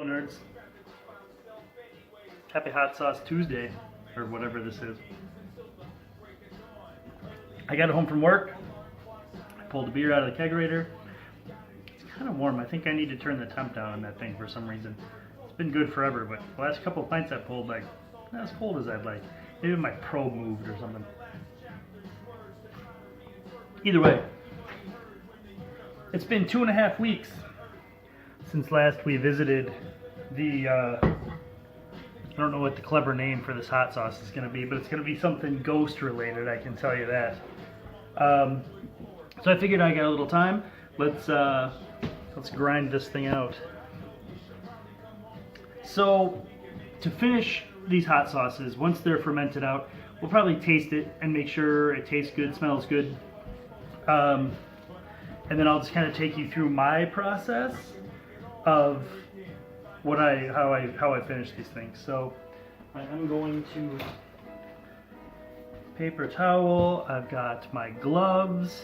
Nerds. Happy Hot Sauce Tuesday, or whatever this is. I got home from work, I pulled a beer out of the kegerator. It's kind of warm. I think I need to turn the temp down on that thing for some reason. It's been good forever, but the last couple of pints I pulled, like, not as cold as I'd like. Maybe my probe moved or something. Either way, it's been 2.5 weeks since last we visited the, I don't know what the clever name for this hot sauce is going to be, but it's going to be something ghost related, I can tell you that. So I figured I got a little time. Let's grind this thing out. So to finish these hot sauces, once they're fermented out, we'll probably taste it and make sure it tastes good, smells good. And then I'll just kind of take you through my process of how I finish these things. So I'm going to paper towel. I've got my gloves,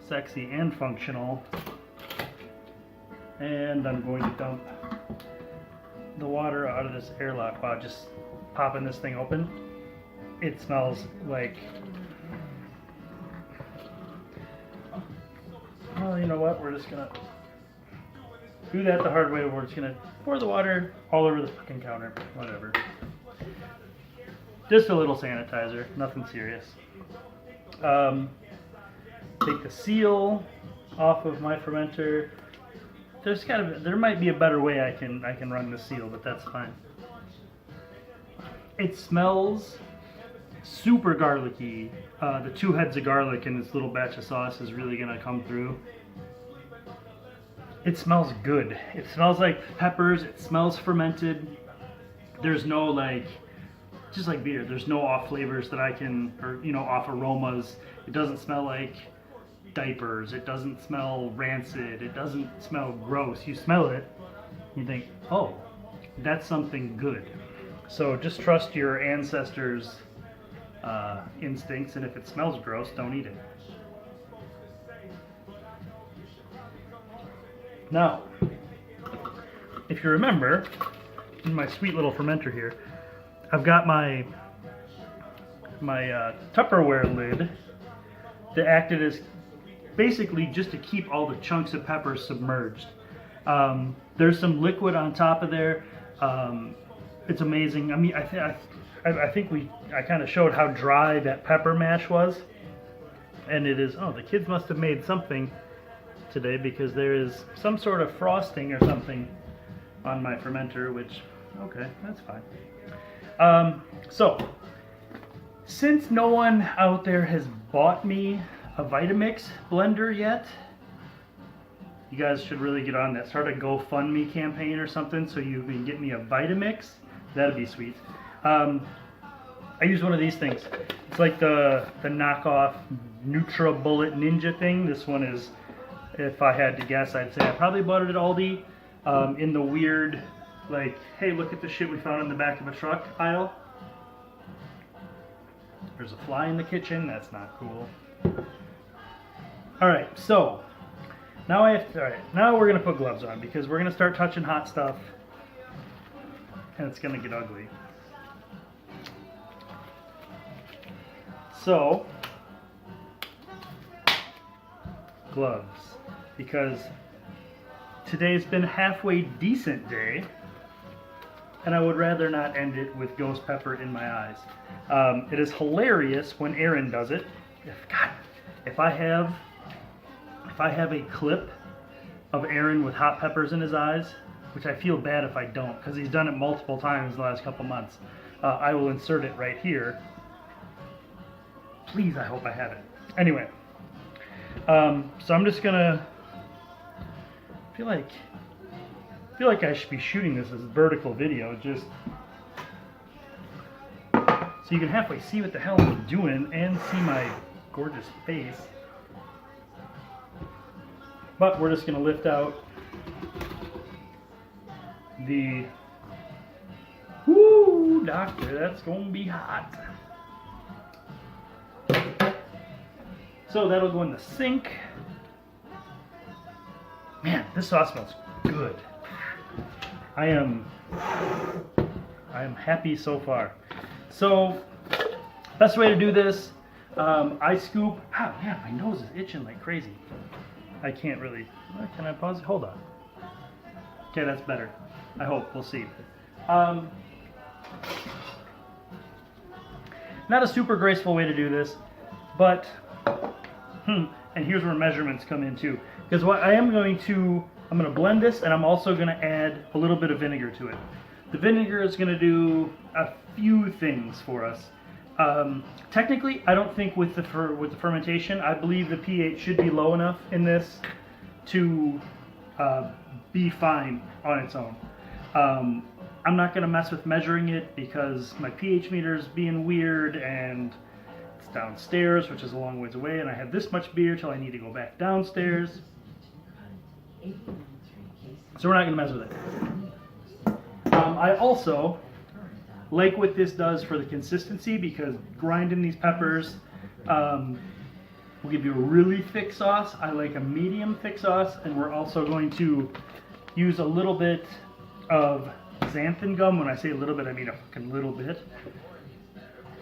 sexy and functional, and I'm going to dump the water out of this airlock. Wow, just popping this thing open. It smells like, well, you know what? We're just gonna do that the hard way. We're just gonna pour the water all over the fucking counter. Whatever. Just a little sanitizer, nothing serious. Take the seal off of my fermenter. There might be a better way I can run the seal, but that's fine. It smells super garlicky. The 2 heads of garlic in this little batch of sauce is really gonna come through. It smells good. It smells like peppers. It smells fermented. There's no, like, just like beer, there's no off flavors that I can, or, you know, off aromas. It doesn't smell like diapers. It doesn't smell rancid. It doesn't smell gross. You smell it, you think, oh, that's something good. So just trust your ancestors' instincts, and if it smells gross, don't eat it. Now, if you remember, in my sweet little fermenter here, I've got my Tupperware lid that acted as basically just to keep all the chunks of pepper submerged. There's some liquid on top of there. It's amazing. I mean, I think I kind of showed how dry that pepper mash was, and it is. Oh, the kids must have made something today because there is some sort of frosting or something on my fermenter, which, okay, that's fine. So since no one out there has bought me a Vitamix blender yet, you guys should really get on that. Start a GoFundMe campaign or something so you can get me a Vitamix. That'd be sweet. I use one of these things. It's like the knockoff NutriBullet Ninja thing. This one is, if I had to guess, I'd say I probably bought it at Aldi in the weird, like, hey, look at the shit we found in the back of a truck aisle. There's a fly in the kitchen. That's not cool. All right, so now now we're gonna put gloves on because we're gonna start touching hot stuff, and it's gonna get ugly. So, gloves, because today's been a halfway decent day, and I would rather not end it with ghost pepper in my eyes. It is hilarious when Aaron does it. If I have a clip of Aaron with hot peppers in his eyes, which I feel bad if I don't, because he's done it multiple times the last couple months, I will insert it right here. Please, I hope I have it. Anyway, so I'm just gonna, I feel like I should be shooting this as a vertical video, just so you can halfway see what the hell I'm doing and see my gorgeous face. But we're just gonna lift out the, whoo, doctor, that's gonna be hot. So that'll go in the sink. Man, this sauce smells good. I am happy so far. So, best way to do this, I scoop. Oh man, my nose is itching like crazy. I can't really. Can I pause? Hold on. Okay, that's better. I hope. We'll see. Not a super graceful way to do this, but and here's where measurements come in too. Because what I'm going to blend this, and I'm also going to add a little bit of vinegar to it. The vinegar is going to do a few things for us. Technically, I don't think with the fermentation, I believe the pH should be low enough in this to be fine on its own. I'm not going to mess with measuring it because my pH meter is being weird and it's downstairs, which is a long ways away, and I have this much beer till I need to go back downstairs. So we're not going to mess with it. I also like what this does for the consistency because grinding these peppers will give you a really thick sauce. I like a medium thick sauce, and we're also going to use a little bit of xanthan gum. When I say a little bit, I mean a fucking little bit,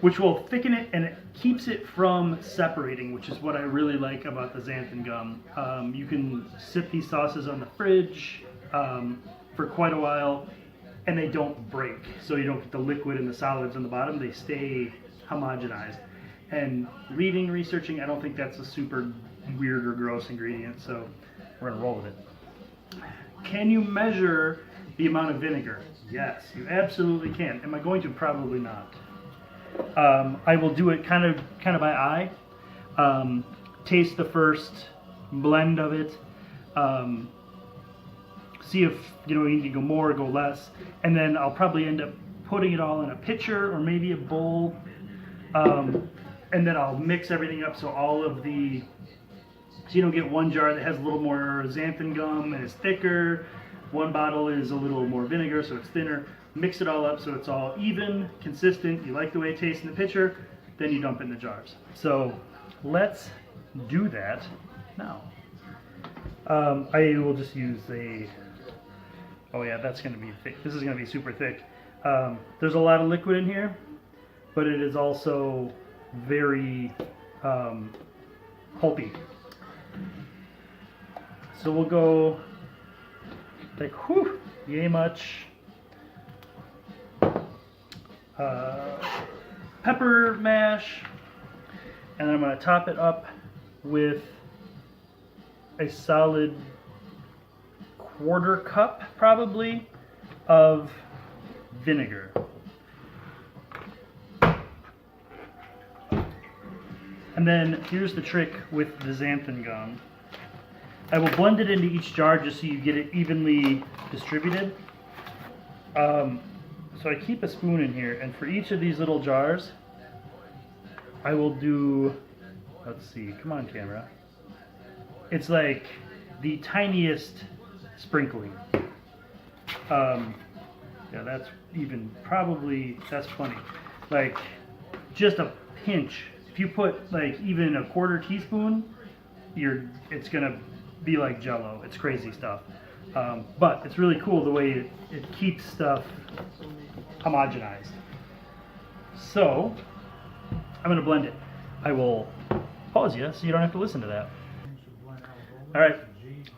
which will thicken it and it keeps it from separating, which is what I really like about the xanthan gum. You can sit these sauces on the fridge for quite a while and they don't break. So you don't get the liquid and the solids on the bottom, they stay homogenized. And researching, I don't think that's a super weird or gross ingredient, so we're gonna roll with it. Can you measure the amount of vinegar? Yes, you absolutely can. Am I going to? Probably not. I will do it kind of by eye. Taste the first blend of it. See if you need to go more or go less, and then I'll probably end up putting it all in a pitcher or maybe a bowl, and then I'll mix everything up so all of the so you don't get one jar that has a little more xanthan gum and is thicker. One bottle is a little more vinegar, so it's thinner. Mix it all up so it's all even, consistent. You like the way it tastes in the pitcher, then you dump it in the jars. So let's do that now. I will just use a, oh yeah, that's gonna be thick. This is gonna be super thick. There's a lot of liquid in here, but it is also very pulpy. So we'll go like, whew, yay much. Pepper mash, and then I'm going to top it up with a solid 1/4 cup probably of vinegar. And then here's the trick with the xanthan gum. I will blend it into each jar just so you get it evenly distributed. So I keep a spoon in here, and for each of these little jars, I will do, let's see, come on camera. It's like the tiniest sprinkling. Yeah, that's even, probably, that's plenty. Like, just a pinch. If you put like even a 1/4 teaspoon, it's gonna be like Jell-O. It's crazy stuff. But it's really cool the way it keeps stuff homogenized. So I'm gonna blend it. I will pause you so you don't have to listen to that. All right,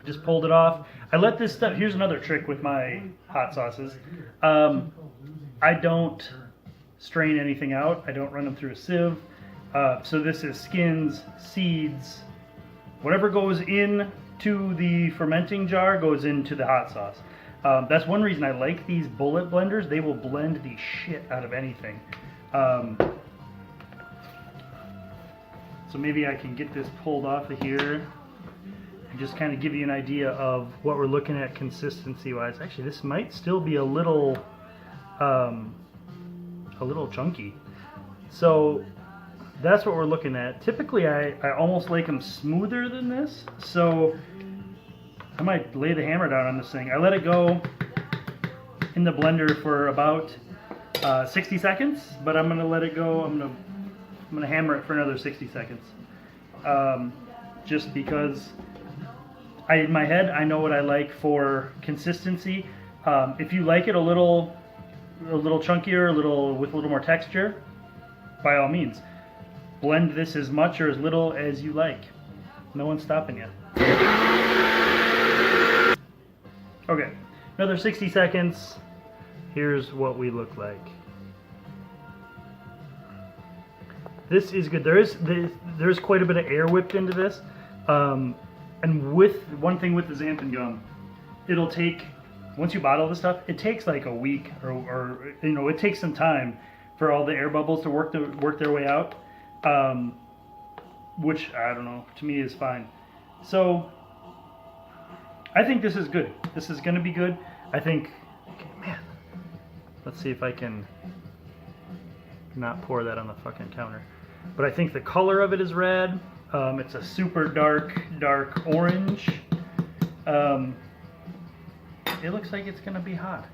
just pulled it off. I let this stuff, here's another trick with my hot sauces. I don't strain anything out. I don't run them through a sieve. So this is skins, seeds, whatever goes into the fermenting jar goes into the hot sauce. That's one reason I like these bullet blenders. They will blend the shit out of anything. So maybe I can get this pulled off of here and just kind of give you an idea of what we're looking at consistency wise. Actually, this might still be a little chunky. So that's what we're looking at. Typically, I almost like them smoother than this, so I might lay the hammer down on this thing. I let it go in the blender for about 60 seconds, but I'm gonna let it go. I'm gonna hammer it for another 60 seconds, just because in my head I know what I like for consistency. If you like it a little chunkier, with a little more texture, by all means, blend this as much or as little as you like. No one's stopping you. Okay, another 60 seconds. Here's what we look like. This is good. There's quite a bit of air whipped into this, and with one thing with the xanthan gum, it'll take, once you bottle the stuff, it takes like a week or you know, it takes some time for all the air bubbles to work their way out, which I don't know, to me is fine. So I think this is good. This is going to be good. I think, okay, man, let's see if I can not pour that on the fucking counter. But I think the color of it is red. It's a super dark orange. It looks like it's gonna be hot.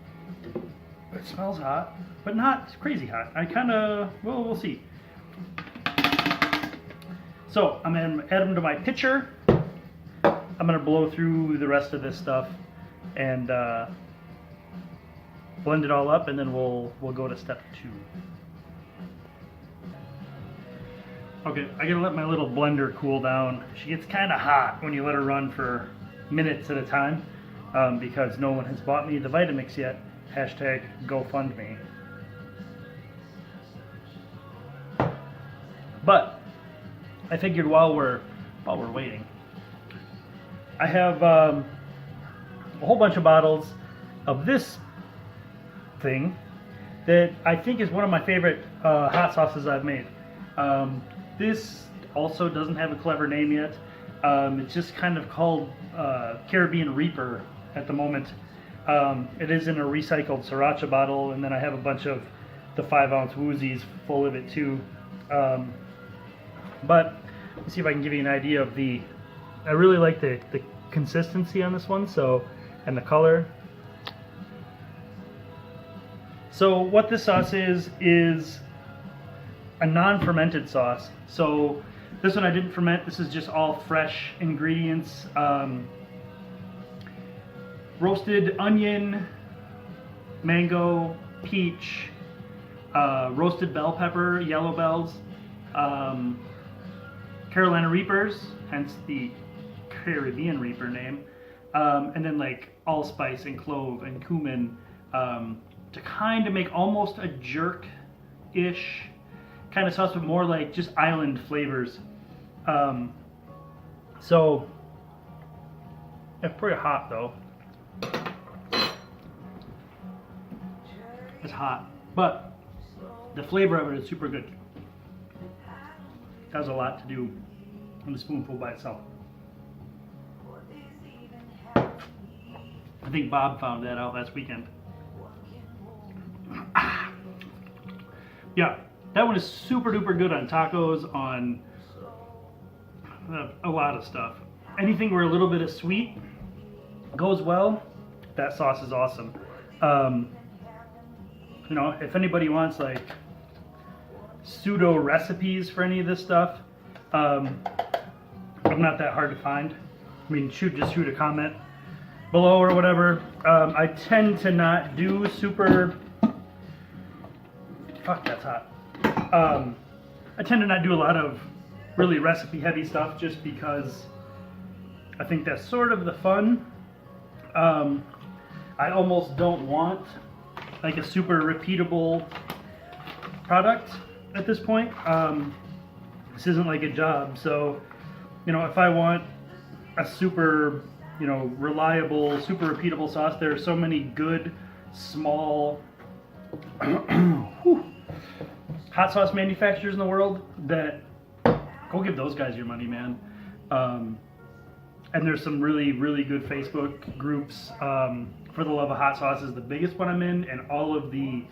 It smells hot, but not crazy hot. I kind of, well, we'll see. So I'm gonna add them to my pitcher. I'm gonna blow through the rest of this stuff and blend it all up, and then we'll go to step 2. Okay, I gotta let my little blender cool down. She gets kind of hot when you let her run for minutes at a time, because no one has bought me the Vitamix yet. Hashtag GoFundMe. But I figured while we're waiting, I have a whole bunch of bottles of this thing that I think is one of my favorite hot sauces I've made. This also doesn't have a clever name yet. It's just kind of called Caribbean Reaper at the moment. It is in a recycled sriracha bottle, and then I have a bunch of the 5-ounce woozies full of it too. But let's see if I can give you an idea of the. I really like the consistency on this one, and the color. So what this sauce is a non-fermented sauce. So this one I didn't ferment. This is just all fresh ingredients. Roasted onion, mango, peach, roasted bell pepper, yellow bells, Carolina Reapers, hence the Caribbean Reaper name, and then like allspice and clove and cumin, to kind of make almost a jerk-ish kind of sauce, but more like just island flavors. So it's pretty hot though. It's hot, but the flavor of it is super good. Has a lot to do on a spoonful by itself. I think Bob found that out last weekend. Yeah, that one is super duper good on tacos, on a lot of stuff. Anything where a little bit of sweet goes well, that sauce is awesome. You know, if anybody wants like pseudo recipes for any of this stuff, I'm not that hard to find. I mean, just shoot a comment below or whatever. I tend to not do super. Fuck, that's hot. I tend to not do a lot of really recipe heavy stuff just because I think that's sort of the fun. I almost don't want like a super repeatable product at this point. This isn't like a job, so you know, if I want a super, you know, reliable, super repeatable sauce, there are so many good small hot sauce manufacturers in the world that go give those guys your money, man. And there's some really good Facebook groups. For the Love of Hot Sauce is the biggest one I'm in, and all of the.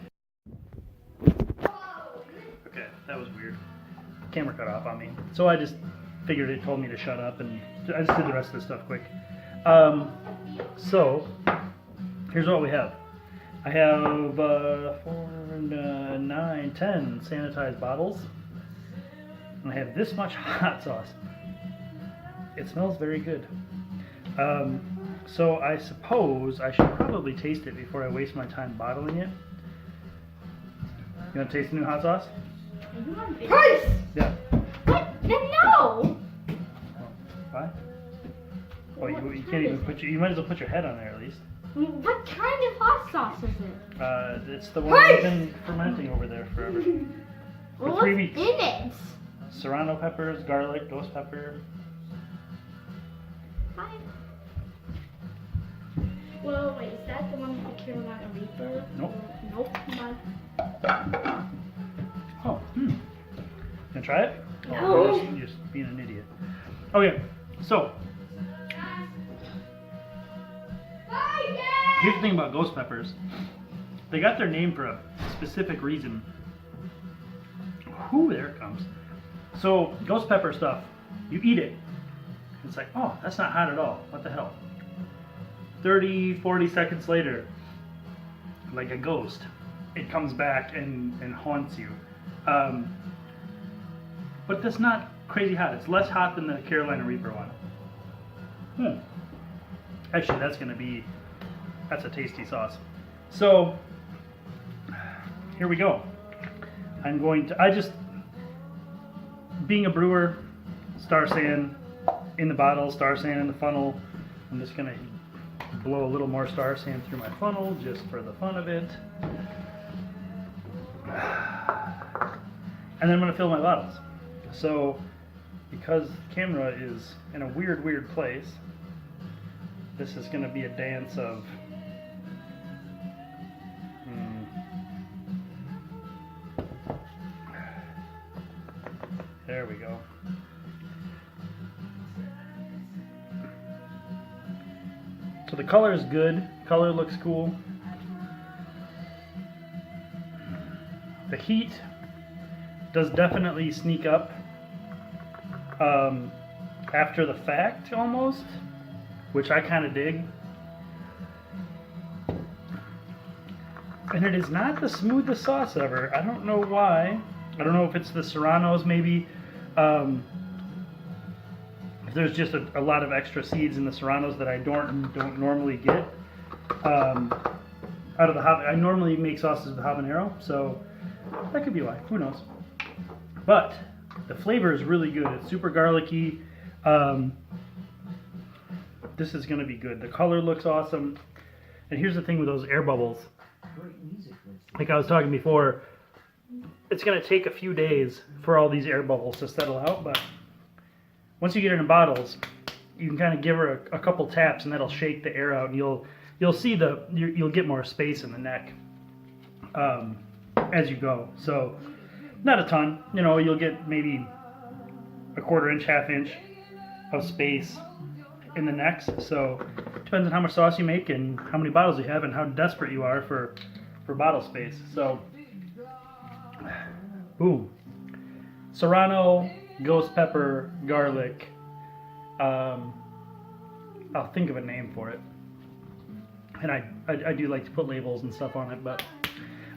Okay, that was weird. Camera cut off on me, so I just figured it told me to shut up, and I just did the rest of this stuff quick. So here's what we have. I have 4, 9, 10 sanitized bottles, and I have this much hot sauce. It smells very good. So I suppose I should probably taste it before I waste my time bottling it. You want to taste the new hot sauce? Price! Yeah. What? No! Why? Oh, you can't even put you might as well put your head on there at least. What kind of hot sauce is it? It's the one we've been fermenting over there forever. For What's 3 weeks. in it? Serrano peppers, garlic, ghost pepper. Hi. Well, wait, is that the one with the Carolina Reaper? Nope. Nope. Oh, Gonna try it? No. Oh, you're just being an idiot. Okay, so here's the thing about ghost peppers. They got their name for a specific reason. Ooh, there it comes. So, ghost pepper stuff, you eat it. It's like, oh, that's not hot at all. What the hell? 30, 40 seconds later, like a ghost, it comes back and haunts you. But that's not crazy hot. It's less hot than the Carolina Reaper one. Actually, that's a tasty sauce. So, here we go. Being a brewer, star sand in the bottle, star sand in the funnel. I'm just gonna blow a little more star sand through my funnel just for the fun of it. And then I'm gonna fill my bottles. So, because the camera is in a weird place, this is gonna be a dance of there we go. So the color is good. Color looks cool. The heat does definitely sneak up after the fact almost, which I kind of dig. And it is not the smoothest sauce ever. I don't know why. I don't know if it's the Serranos maybe. There's just a lot of extra seeds in the Serranos that I don't normally get out of the I normally make sauces with habanero, so that could be why. Who knows? But the flavor is really good. It's super garlicky. This is going to be good. The color looks awesome. And here's the thing with those air bubbles. Like I was talking before, it's going to take a few days for all these air bubbles to settle out, but once you get it in bottles, you can kind of give her a couple taps and that'll shake the air out, and you'll see you'll get more space in the neck as you go. So not a ton, you'll get maybe a 1/4 inch, 1/2 inch of space in the necks. So depends on how much sauce you make and how many bottles you have and how desperate you are for bottle space. So boom, Serrano, ghost pepper, garlic. I'll think of a name for it. And I do like to put labels and stuff on it, but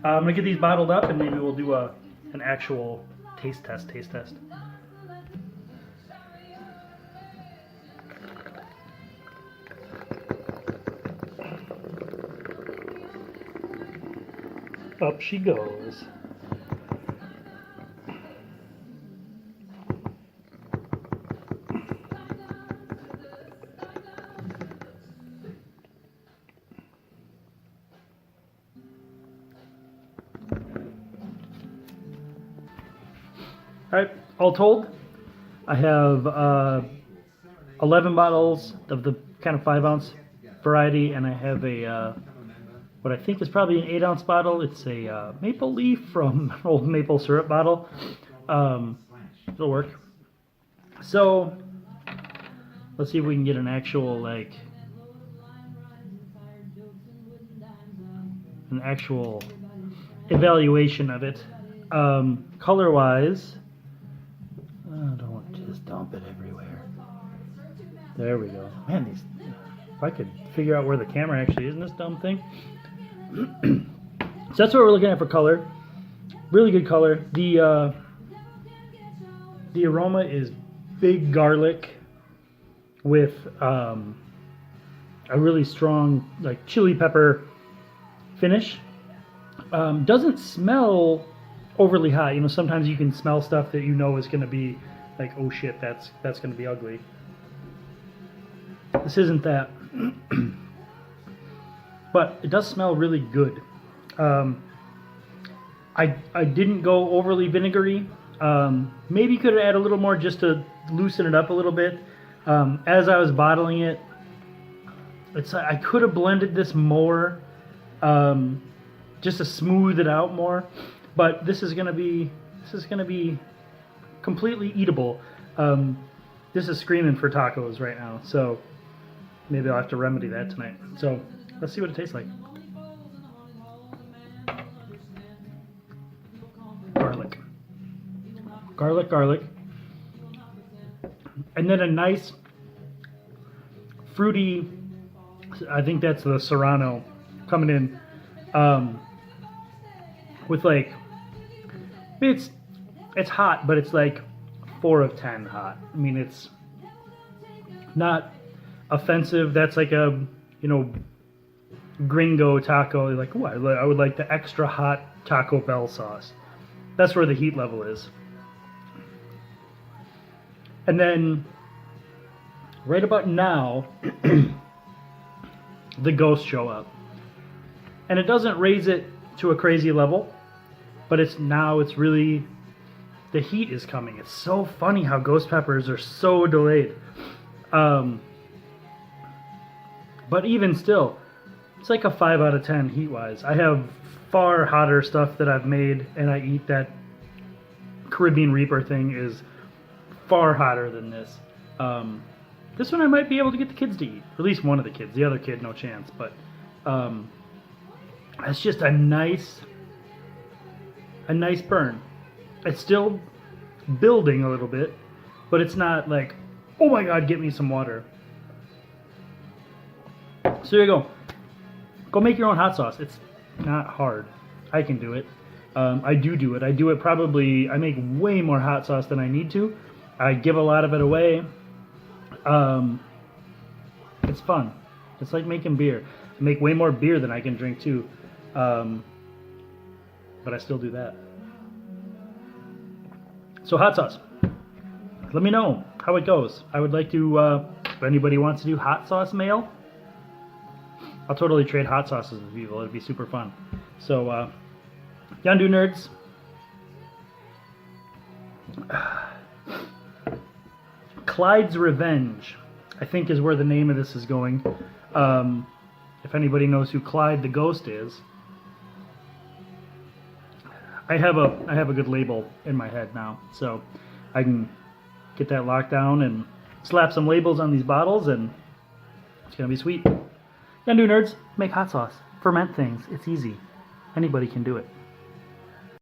I'm gonna get these bottled up and maybe we'll do an actual taste test. Up she goes. Alright, all told, I have 11 bottles of the kind of 5-ounce variety, and I have a what I think is probably an 8-ounce bottle. It's a maple leaf from an old maple syrup bottle. It'll work. So let's see if we can get an actual evaluation of it. Color wise, don't just dump it everywhere. There we go. Man, if I could figure out where the camera actually is in this dumb thing. So that's what we're looking at for color. Really good color. The aroma is big garlic with a really strong like chili pepper finish. Doesn't smell overly hot. You know, sometimes you can smell stuff that you know is going to be like, oh shit, that's going to be ugly. This isn't that. But it does smell really good. I didn't go overly vinegary. Maybe could add a little more just to loosen it up a little bit. As I was bottling it, I could have blended this more, just to smooth it out more. But this is gonna be completely eatable. This is screaming for tacos right now, so maybe I'll have to remedy that tonight. So let's see what it tastes like. Garlic, and then a nice fruity, I think that's the Serrano coming in, with like, it's hot, but it's like 4 of 10 hot. I mean, it's not offensive. That's like a, you know, gringo taco. Like, oh, I would like the extra hot Taco Bell sauce. That's where the heat level is. And then, right about now, the ghosts show up. And it doesn't raise it to a crazy level, but it's really, the heat is coming. It's so funny how ghost peppers are so delayed. But even still, it's like a 5 out of 10 heat-wise. I have far hotter stuff that I've made, and I eat. That Caribbean Reaper thing is far hotter than this. This one I might be able to get the kids to eat. At least one of the kids. The other kid, no chance. But it's just a nice burn. It's still building a little bit, but it's not like, oh my god, get me some water. So there you go. Go make your own hot sauce. It's not hard. I can do it. I do it. I do it probably, I make way more hot sauce than I need to. I give a lot of it away. It's fun. It's like making beer. I make way more beer than I can drink too. But I still do that. So hot sauce. Let me know how it goes. I would like to, if anybody wants to do hot sauce mail, I'll totally trade hot sauces with people. It'd be super fun. So, Yandu nerds. Clyde's Revenge, I think, is where the name of this is going. If anybody knows who Clyde the Ghost is, I have a good label in my head now, so I can get that locked down and slap some labels on these bottles, and it's gonna be sweet. Yandu nerds, make hot sauce, ferment things. It's easy. Anybody can do it.